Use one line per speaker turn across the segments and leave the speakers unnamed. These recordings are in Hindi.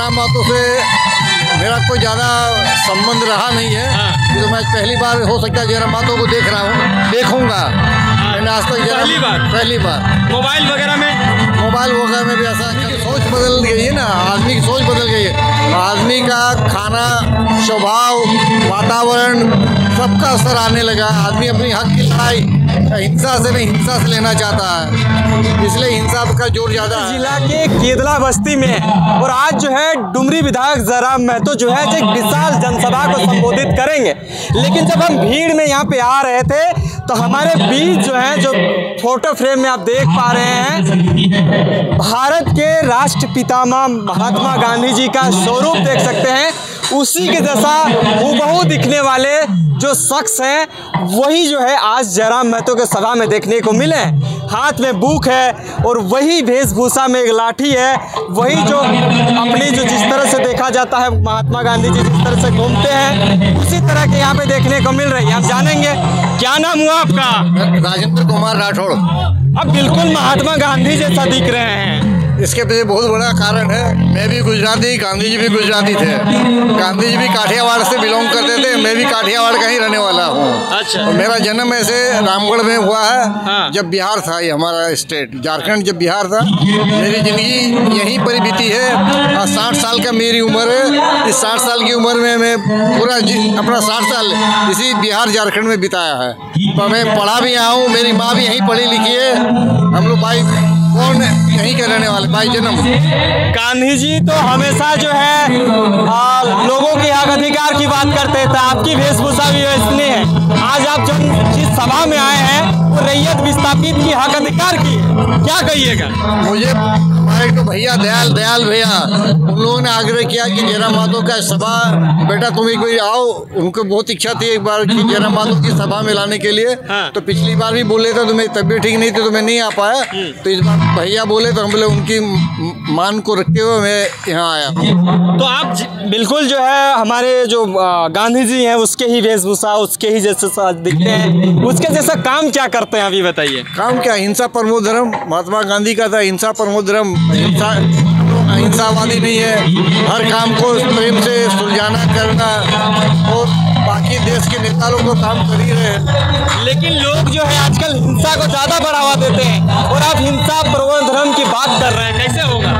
जयराम महतो से मेरा कोई ज़्यादा संबंध रहा नहीं है। ये तो मैं पहली बार हो सकता है जयराम महतो को देख रहा हूँ, देखूंगा। मैंने आज तक पहली बार
मोबाइल वगैरह में
भी ऐसा सोच बदल गई है ना, आदमी की सोच बदल गई है। आदमी का खाना, स्वभाव, वातावरण सबका असर आने लगा। आदमी अपनी हक की लड़ाई हिंसा से नहीं, हिंसा से लेना चाहता है, इसलिए हिंसा का जोर ज़्यादा है।
जिला के केदला बस्ती में और आज जो है डुमरी विधायक जयराम महतो जो है एक विशाल जनसभा को संबोधित करेंगे। लेकिन जब हम भीड़ में यहाँ पे आ रहे थे तो हमारे बीच जो है, जो फोटो फ्रेम में आप देख पा रहे हैं, भारत के राष्ट्रपितामह महात्मा गांधी जी का स्वरूप देख सकते हैं। उसी के जैसा हूबहू दिखने वाले जो शख्स हैं वही जो है आज जयराम महतो के सभा में देखने को मिले। हाथ में बुक है और वही वेशभूषा में एक लाठी है, वही जो अपनी जो जिस तरह से देखा जाता है महात्मा गांधी जी जिस तरह से घूमते हैं उसी तरह के यहाँ पे देखने को मिल रही है। हम जानेंगे, क्या नाम हुआ आपका?
राजेंद्र कुमार राठौड़।
अब बिल्कुल महात्मा गांधी जैसा दिख रहे हैं।
इसके पीछे बहुत बड़ा कारण है। मैं भी गुजराती, गांधी जी भी गुजराती थे। गांधी जी भी काठियावाड़ से बिलोंग करते थे, मैं भी काठियावाड़ का ही रहने वाला हूँ।
अच्छा।
और मेरा जन्म ऐसे रामगढ़ में हुआ है।
हाँ।
जब बिहार था, ये हमारा स्टेट झारखंड जब बिहार था, मेरी ज़िंदगी यहीं पर बीती है। 60 साल का मेरी उम्र है। इस 60 साल की उम्र में मैं पूरा अपना 60 साल इसी बिहार झारखंड में बिताया है। तो मैं पढ़ा भी यहाँ हूँ, मेरी माँ भी यहीं पढ़ी लिखी है। हम लोग भाई कौन यहीं के रहने वाले, भाई जन्म।
गांधी जी तो हमेशा जो है लोगों के हक अधिकार की बात करते थे। आपकी वेशभूषा भी वैसने है। आज आप जो जिस सभा में आए हैं वो रैयत विस्थापित की हक अधिकार की है, क्या कहिएगा?
मुझे हमारे तो भैया दयाल भैया उन लोगों ने आग्रह किया कि जयराम महतो का सभा, बेटा तुम एक बार आओ। उनको बहुत इच्छा थी एक बार कि जयराम महतो की सभा में लाने के लिए।
हाँ।
तो पिछली बार भी बोले थे, तो मेरी तबीयत ठीक नहीं थी तो मैं नहीं आ पाया। तो इस बार भैया बोले तो हम बोले उनकी मान को रखते हुए मैं यहाँ आया।
तो आप बिल्कुल जो है हमारे जो गांधी जी हैं उसके ही वेशभूषा, उसके ही जैसे दिखते हैं। उसके जैसा काम क्या करते हैं अभी बताइए?
काम क्या, हिंसा परमो धर्म। महात्मा गांधी का था हिंसा परमो धर्म। अहिंसावादी नहीं है, हर काम को प्रेम से सुलझाना करना, और बाकी देश के नेता लोग तो काम कर ही रहे हैं।
लेकिन लोग जो है आजकल हिंसा को ज़्यादा बढ़ावा देते हैं और आप हिंसा परमो धर्म की बात कर रहे हैं, कैसे होगा?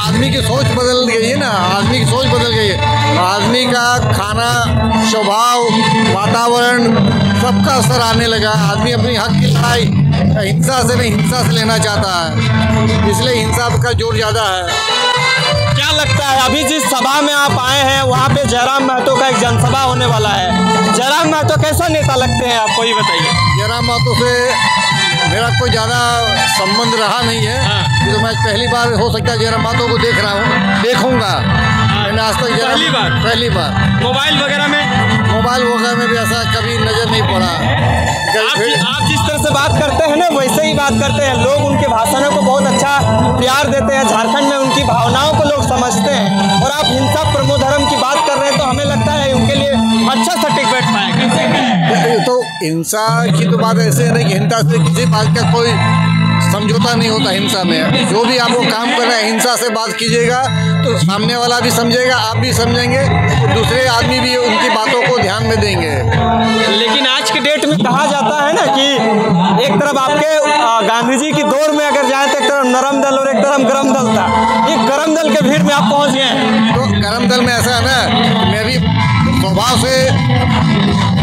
आदमी की सोच बदल गई है ना, आदमी की सोच बदल गई है। आदमी का खाना, स्वभाव, वातावरण सबका असर आने लगा। आदमी अपनी हक की लड़ाई हिंसा से नहीं, हिंसा से लेना चाहता है, इसलिए हिंसा का जोर ज़्यादा है।
क्या लगता है अभी जिस सभा में आप आए हैं वहाँ पे जयराम महतो का एक जनसभा होने वाला है, जयराम महतो कैसा नेता लगते हैं आपको, ये बताइए?
जयराम महतो से मेरा कोई ज़्यादा संबंध रहा नहीं है। ये तो मैं पहली बार हो सकता है जयराम महतो को देख रहा हूँ, देखूंगा। मैंने आज तक पहली बार
मोबाइल वगैरह
में भी ऐसा कभी नजर नहीं पड़ा।
आप जिस तरह से बात करते हैं ना वैसे ही बात करते हैं। लोग उनके भाषणों को बहुत अच्छा प्यार देते हैं। झारखंड में उनकी भावनाओं को लोग समझते हैं। और आप हिंसा परमो धर्म की बात कर रहे हैं तो हमें लगता है उनके लिए अच्छा सा टिक बैठ पाएगा।
तो हिंसा की तो बात ऐसे है ना कि हिंसा से किसी बात का कोई समझौता नहीं होता। हिंसा में जो भी आपको काम कर रहे हैं, हिंसा से बात कीजिएगा तो सामने वाला भी समझेगा, आप भी समझेंगे, और दूसरे आदमी भी उनकी बातों को ध्यान में देंगे।
लेकिन आज के डेट में कहा जाता है ना कि एक तरफ आपके गांधी जी की दौर में अगर जाए तो एक तरफ नरम दल और एक तरफ गरम दल था। ये गरम दल के भीड़ में आप पहुंच गए।
तो गरम दल में ऐसा है ना, मैं भी स्वभाव से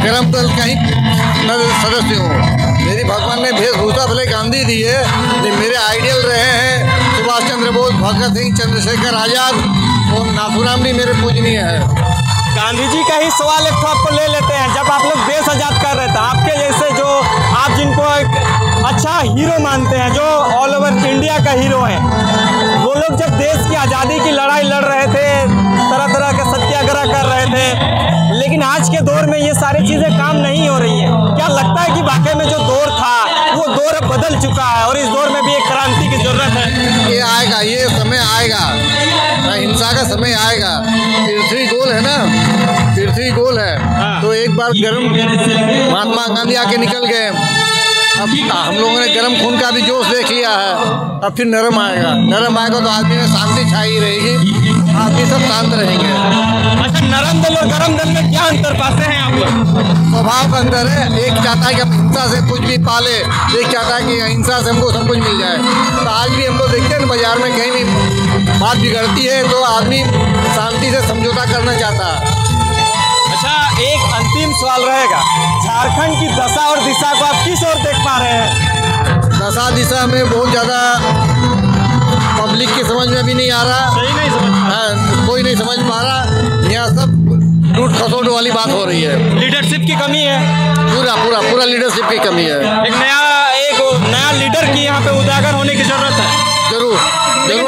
गरम दल का ही सदस्य हूँ। मेरी भगवान ने वेशभूषा भले गांधी दी है, लेकिन मेरे आइडियल रहे हैं सुभाष चंद्र बोस, भगत सिंह, चंद्रशेखर आजाद और नाथूराम भी मेरे पूजनीय है।
गांधी जी का ही सवाल एक आपको ले लेते हैं। जब आप लोग देश आज़ाद कर रहे थे, आपके जैसे जो आप जिनको एक अच्छा हीरो मानते हैं, जो ऑल ओवर इंडिया का हीरो है, वो लोग जब देश की आज़ादी की लड़ाई लड़ रहे थे, तरह तरह के सत्याग्रह कर रहे थे, लेकिन आज के दौर में ये सारी चीज़ें काम नहीं हो रही है। क्या लगता है कि वाकई में जो दौर था वो दौर बदल चुका है और इस दौर में भी एक क्रांति की जरूरत है?
ये आएगा, ये समय आएगा, हिंसा का समय आएगा। पृथ्वी गोल है ना, पृथ्वी गोल है।
हाँ।
तो एक बार गर्म महात्मा गांधी आके निकल गए। अब हम लोगों ने गर्म खून का भी जोश देख लिया है। अब फिर नरम आएगा तो आदमी में शांति छाई रहेगी। शांत रहेंगे।
अच्छा, नरम दल और गरम दल में क्या अंतर पाते हैं आप लोग?
स्वभाव का अंतर है। एक चाहता है कि हम हिंसा से कुछ भी पाले, एक चाहता है कि हिंसा से हमको सब कुछ मिल जाए। तो आज भी हम लोग देखते हैं बाजार में कहीं भी बात बिगड़ती है तो आदमी शांति से समझौता करना चाहता है।
अच्छा, एक अंतिम सवाल रहेगा, झारखंड की दशा और दिशा को आप किस ओर देख पा रहे हैं?
दशा दिशा में बहुत ज़्यादा पब्लिक की समझ में भी नहीं आ रहा।
सही नहीं समझ
कोई नहीं समझ पा रहा। यहाँ सब टूट खसोट वाली बात हो रही है।
लीडरशिप की कमी है,
पूरा लीडरशिप की कमी है।
एक नया लीडर की यहाँ पे उजागर होने की जरूरत है।
जरूर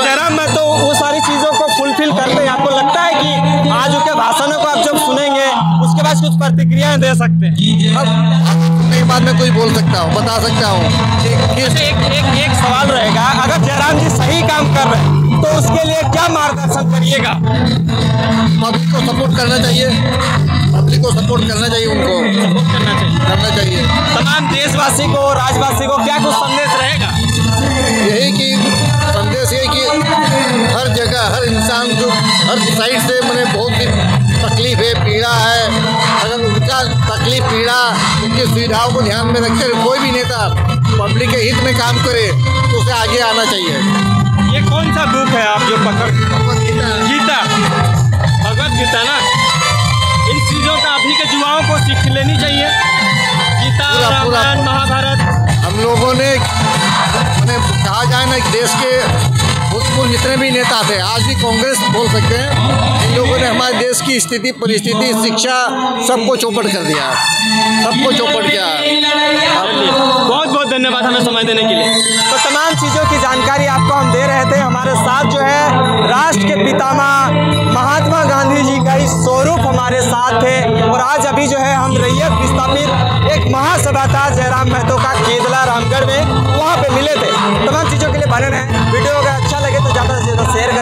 जयराम महतो वो सारी चीज़ों को फुलफिल करते हैं। आपको लगता है कि आज उनके भाषणों को आप जब सुनेंगे उसके बाद कुछ प्रतिक्रियाएं दे सकते हैं?
अब एक बात मैं कोई बोल सकता हूँ, बता सकता हूँ।
एक सवाल रहेगा, अगर जयराम जी सही काम कर रहे हैं तो उसके लिए क्या मार्गदर्शन करिएगा?
पब्लिक को सपोर्ट करना चाहिए, पब्लिक को सपोर्ट करना चाहिए, उनको करना चाहिए।
तमाम देशवासी को, राज्यवासी को क्या कुछ संदेश रहेगा?
यही कि संदेश ये कि हर जगह हर इंसान जो हर साइड से मैंने बहुत ही तकलीफ है, पीड़ा है, अगर उनका तकलीफ पीड़ा उनकी सुविधाओं को ध्यान में रखते हुए कोई भी नेता पब्लिक के हित में काम करे तो उसे आगे आना चाहिए।
ये कौन सा बुक है आप जो पकड़? गीता, भगवत गीता ना? इन चीज़ों का अभी के युवाओं को सीख लेनी चाहिए। गीता, रामायण, महाभारत।
हम लोगों ने कहा जाए ना, देश के भूतपूर्व जितने भी नेता थे, आज भी कांग्रेस बोल सकते हैं, इन लोगों ने हमारे देश की स्थिति, परिस्थिति, शिक्षा सबको चौपट कर दिया, सबको चौपट किया।
बहुत बहुत धन्यवाद हमें समय देने के लिए। तो तमाम चीज़ों की जानकारी आपको हम दे रहे थे। हमारे साथ जो है राष्ट्र के पितामह महात्मा गांधी जी का ही स्वरूप हमारे साथ थे। और आज अभी जो है हम रैयत विस्थापित एक महासभा था जयराम महतो का केदला रामगढ़ में, वहाँ पे मिले थे। तमाम चीज़ों के लिए बने रहें। वीडियो अगर अच्छा लगे तो ज़्यादा से ज़्यादा शेयर करें।